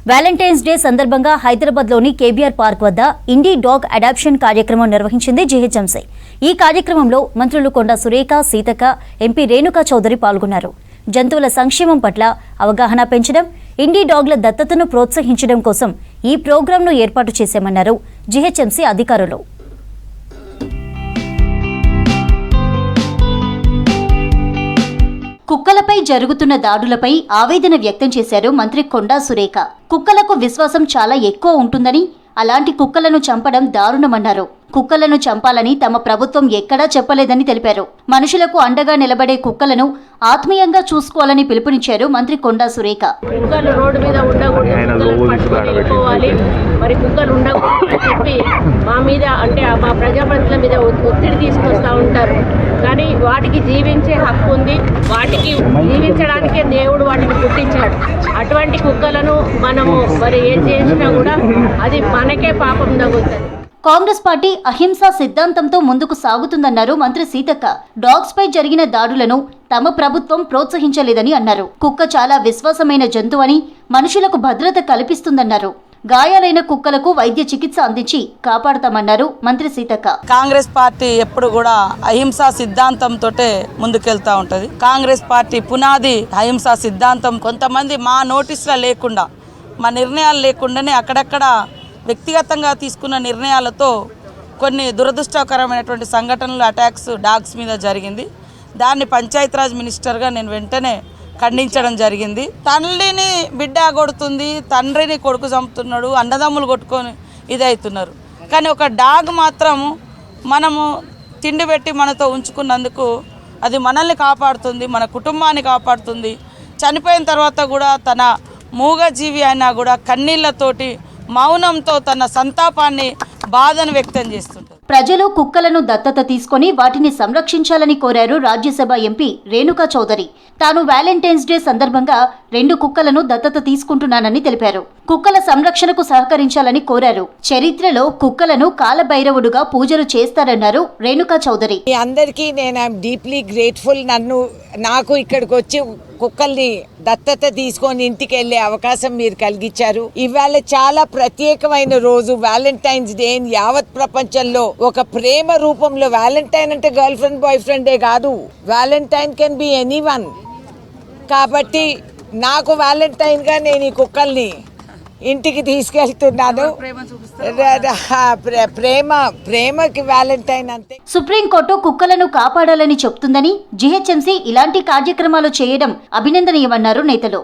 Valentine's day సందర్భంగా హైదరాబాద్లోని KBR park వద్ద ఇండీ డాగ్ అడాప్షన్ కార్యక్రమం నిర్వహించింది జీహెచ్ఎంసీ. ఈ కార్యక్రమంలో మంత్రులు కొండా సురేఖ, సీతక్క, ఎంపీ రేణుకా చౌదరి పాల్గొన్నారు. జంతువుల సంక్షేమం పట్ల అవగాహన పెంచడం, ఇండీ డాగ్ల దత్తతను ప్రోత్సహించడం కోసం ఈ ప్రోగ్రాంను ఏర్పాటు చేశామన్నారు జీహెచ్ఎంసీ అధికారులు. కుక్కలపై జరుగుతున్న దాడులపై ఆవేదన వ్యక్తం చేశారు మంత్రి కొండా సురేఖ. కుక్కలకు విశ్వాసం చాలా ఎక్కువ ఉంటుందని, అలాంటి కుక్కలను చంపడం దారుణమన్నారు. కుక్కలను చంపాలని తమ ప్రభుత్వం ఎక్కడా చెప్పలేదని తెలిపారు. మనుషులకు అండగా నిలబడే కుక్కలను ఆత్మీయంగా చూసుకోవాలని పిలుపునిచ్చారు మంత్రి కొండా సురేఖ. కుక్కలు రోడ్డు మీద ఉండకూడదు, మరి కుక్కలు ఉండకూడదు చెప్పి మా మీద అంటే మా ప్రజాప్రతినిధుల మీద ఒత్తిడి తీసుకొస్తూ ఉంటారు. కానీ వాటికి జీవించే హక్కు ఉంది, వాటికి జీవించడానికే దేవుడు వాటిని పుట్టించాడు. అటువంటి కుక్కలను మనము మరి ఏం చేసినా కూడా అది మనకే పాపం తగులుతుంది. కాంగ్రెస్ పార్టీ అహింసా సిద్ధాంతంతో ముందుకు సాగుతుందన్నారు మంత్రి సీతక్క. డాగ్స్ పై జరిగిన దాడులను తమ ప్రభుత్వం ప్రోత్సహించలేదని అన్నారు. కుక్క చాలా విశ్వాసమైన జంతువని, మనుషులకు భద్రత కల్పిస్తుందన్నారు. గాయాలైన కుక్కలకు వైద్య చికిత్స అందించి కాపాడతామన్నారు మంత్రి సీతక్క. కాంగ్రెస్ పార్టీ ఎప్పుడు కూడా అహింసా సిద్ధాంతంతో ముందుకెళ్తా ఉంటది. కాంగ్రెస్ పార్టీ పునాది అహింసా సిద్ధాంతం. కొంతమంది మా నోటీసుల లేకుండా, మా నిర్ణయాలు లేకుండానే అక్కడక్కడ వ్యక్తిగతంగా తీసుకున్న నిర్ణయాలతో కొన్ని దురదృష్టకరమైనటువంటి సంఘటనలు, అటాక్స్ డాగ్స్ మీద జరిగింది. దాన్ని పంచాయతీరాజ్ మినిస్టర్గా నేను వెంటనే ఖండించడం జరిగింది. తల్లిని బిడ్డ కొడుతుంది, తండ్రిని కొడుకు చంపుతున్నాడు, అన్నదమ్ములు కొట్టుకొని ఇదవుతున్నారు. కానీ ఒక డాగ్ మాత్రం మనము తిండి పెట్టి మనతో ఉంచుకున్నందుకు అది మనల్ని కాపాడుతుంది, మన కుటుంబాన్ని కాపాడుతుంది. చనిపోయిన తర్వాత కూడా తన మూగజీవి అయినా కూడా కన్నీళ్లతోటి, మౌనంతో తన సంతాపాన్ని, బాధను వ్యక్తం చేస్తుంటారు. ప్రజలు కుక్కలను దత్తత తీసుకొని వాటిని సంరక్షించాలని కోరారు రాజ్యసభ ఎంపీ రేణుకా చౌదరి. తాను వ్యాలంటైన్స్ డే సందర్భంగా 2 కుక్కలను దత్తత తీసుకుంటున్నానని తెలిపారు. కుక్కల సంరక్షణకు సహకరించాలని కోరారు. చరిత్రలో కుక్కలను కాలభైరవుడుగా పూజలు చేస్తారన్నారు రేణుకా చౌదరి. అందరికీ నేను ఐఎమ్ డీప్లీ గ్రేట్ఫుల్. నాకు ఇక్కడికి వచ్చి కుక్కల్ని దత్తత తీసుకొని ఇంటికి వెళ్ళే అవకాశం మీరు కలిగించారు. ఇవాళ చాలా ప్రత్యేకమైన రోజు. వ్యాలంటైన్స్ డే యావత్ ప్రపంచంలో ఒక ప్రేమ రూపంలో. వ్యాలంటైన్ అంటే గర్ల్ ఫ్రెండ్, బాయ్ ఫ్రెండే కాదు. Valentine can be anyone. కాబట్టి నాకు వ్యాలంటైన్ గా నేను ఈ కుక్కల్ని ఇంటికి తీసుకెళ్తున్నాను. ప్రేమకి వ్యాలంటైన్ అంతే. సుప్రీంకోర్టు కుక్కలను కాపాడాలని చెప్తుందని, జీహెచ్ఎంసీ ఇలాంటి కార్యక్రమాలు చేయడం అభినందనీయమన్నారు నేతలు.